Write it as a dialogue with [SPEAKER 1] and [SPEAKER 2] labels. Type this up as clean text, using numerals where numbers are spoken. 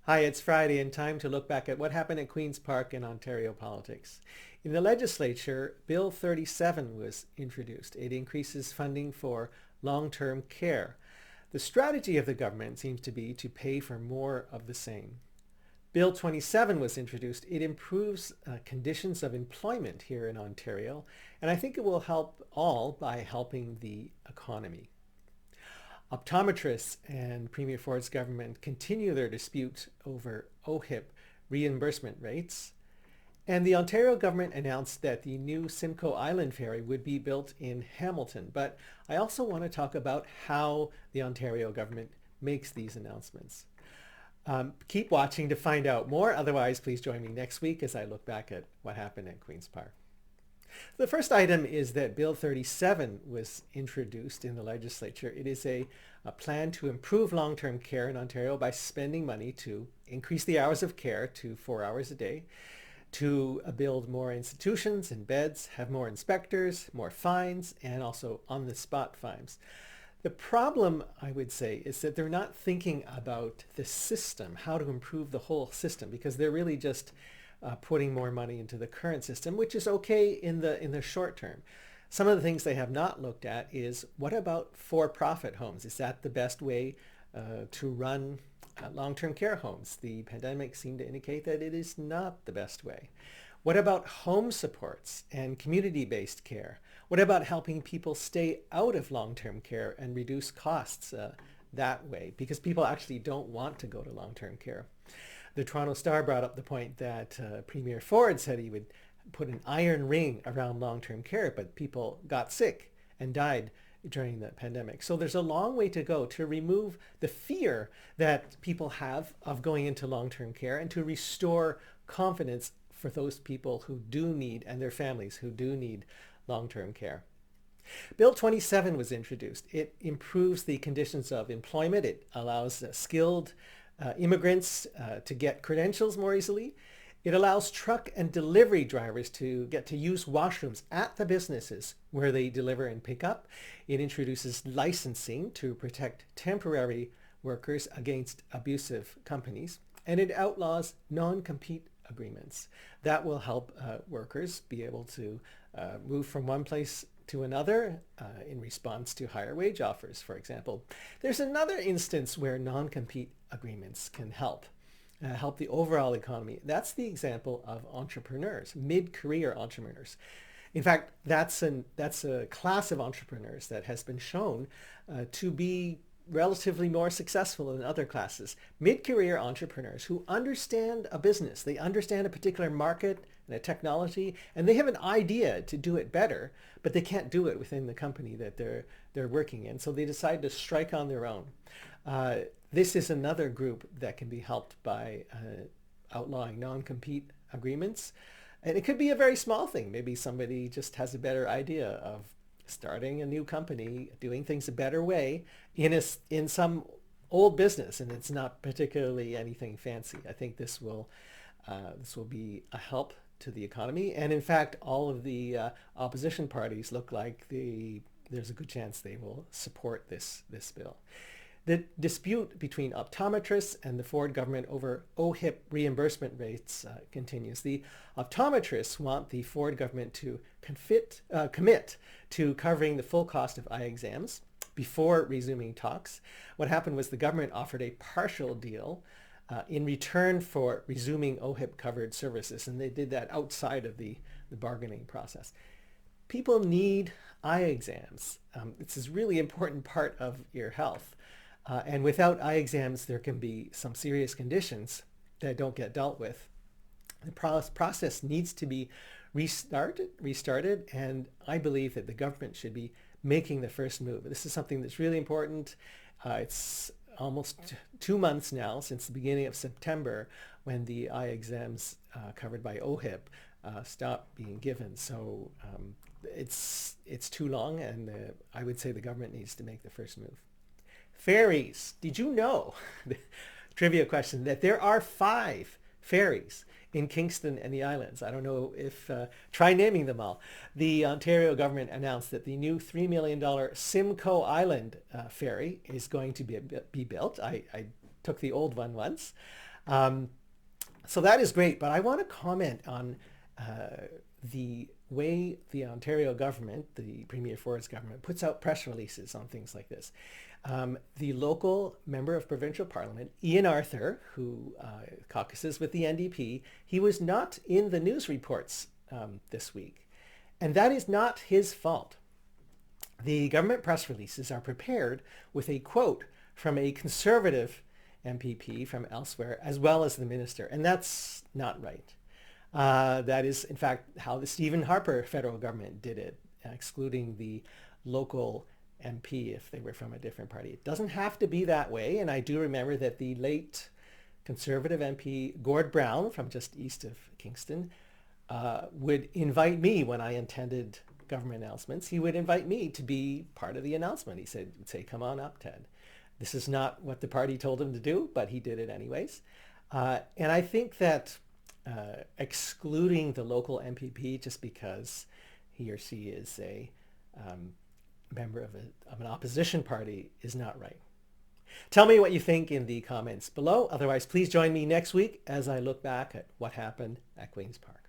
[SPEAKER 1] Hi, it's Friday and time to look back at what happened at Queen's Park in Ontario politics. In the legislature, Bill 37 was introduced. It increases funding for long-term care. The strategy of the government seems to be to pay for more of the same. Bill 27 was introduced. It improves conditions of employment here in Ontario, and I think it will help all by helping the economy. Optometrists and Premier Ford's government continue their dispute over OHIP reimbursement rates. And the Ontario government announced that the new Simcoe Island Ferry would be built in Hamilton. But I also want to talk about how the Ontario government makes these announcements. Keep watching to find out more. Otherwise, please join me next week as I look back at what happened at Queen's Park. The first item is that Bill 37 was introduced in the legislature. It is a plan to improve long-term care in Ontario by spending money to increase the hours of care to 4 hours a day, to build more institutions and beds, have more inspectors, more fines, and also on-the-spot fines. The problem, I would say, is that they're not thinking about the system, how to improve the whole system, because they're really just putting more money into the current system, which is okay in the short term. Some of the things they have not looked at is, what about for-profit homes? Is that the best way to run long-term care homes? The pandemic seemed to indicate that it is not the best way. What about home supports and community-based care? What about helping people stay out of long-term care and reduce costs that way? Because people actually don't want to go to long-term care. The Toronto Star brought up the point that Premier Ford said he would put an iron ring around long-term care, but people got sick and died during the pandemic. So there's a long way to go to remove the fear that people have of going into long-term care and to restore confidence for those people who do need, and their families who do need, long-term care. Bill 27 was introduced. It improves the conditions of employment. It allows skilled immigrants to get credentials more easily. It allows truck and delivery drivers to get to use washrooms at the businesses where they deliver and pick up. It introduces licensing to protect temporary workers against abusive companies. And it outlaws non-compete agreements. That will help workers be able to move from one place to another in response to higher wage offers, for example. There's another instance where non-compete agreements can help the overall economy. That's the example of entrepreneurs, mid-career entrepreneurs. In fact, that's a class of entrepreneurs that has been shown to be relatively more successful than other classes. Mid-career entrepreneurs who understand a business, they understand a particular market and a technology, and they have an idea to do it better, but they can't do it within the company that they're working in. So they decide to strike on their own. This is another group that can be helped by outlawing non-compete agreements. And it could be a very small thing. Maybe somebody just has a better idea of starting a new company, doing things a better way in some old business, and it's not particularly anything fancy. I think this will be a help to the economy, and in fact, all of the opposition parties look like there's a good chance they will support this bill. The dispute between optometrists and the Ford government over OHIP reimbursement rates continues. The optometrists want the Ford government to commit to covering the full cost of eye exams before resuming talks. What happened was the government offered a partial deal in return for resuming OHIP covered services, and they did that outside of the bargaining process. People need eye exams. It's a really important part of your health. And without eye exams, there can be some serious conditions that don't get dealt with. The process needs to be restarted, and I believe that the government should be making the first move. This is something that's really important. It's almost 2 months now since the beginning of September when the eye exams covered by OHIP stopped being given. So it's too long, and I would say the government needs to make the first move. Ferries. Did you know, trivia question, that there are 5 ferries in Kingston and the islands? I don't know if, try naming them all. The Ontario government announced that the new $3 million Simcoe Island ferry is going to be built. I took the old one once. So that is great, but I want to comment on the way the Ontario government, the Premier Ford's government, puts out press releases on things like this. The local member of provincial parliament, Ian Arthur, who caucuses with the NDP, he was not in the news reports this week. And that is not his fault. The government press releases are prepared with a quote from a conservative MPP from elsewhere, as well as the minister. And that's not right. That is, in fact, how the Stephen Harper federal government did it, excluding the local MP if they were from a different party. It doesn't have to be that way. And I do remember that the late conservative MP, Gord Brown, from just east of Kingston, would invite me when I attended government announcements. He would invite me to be part of the announcement. He would say, come on up, Ted. This is not what the party told him to do, but he did it anyways. And I think that excluding the local MPP just because he or she is a member of an opposition party is not right. Tell me what you think in the comments below. Otherwise, please join me next week as I look back at what happened at Queen's Park.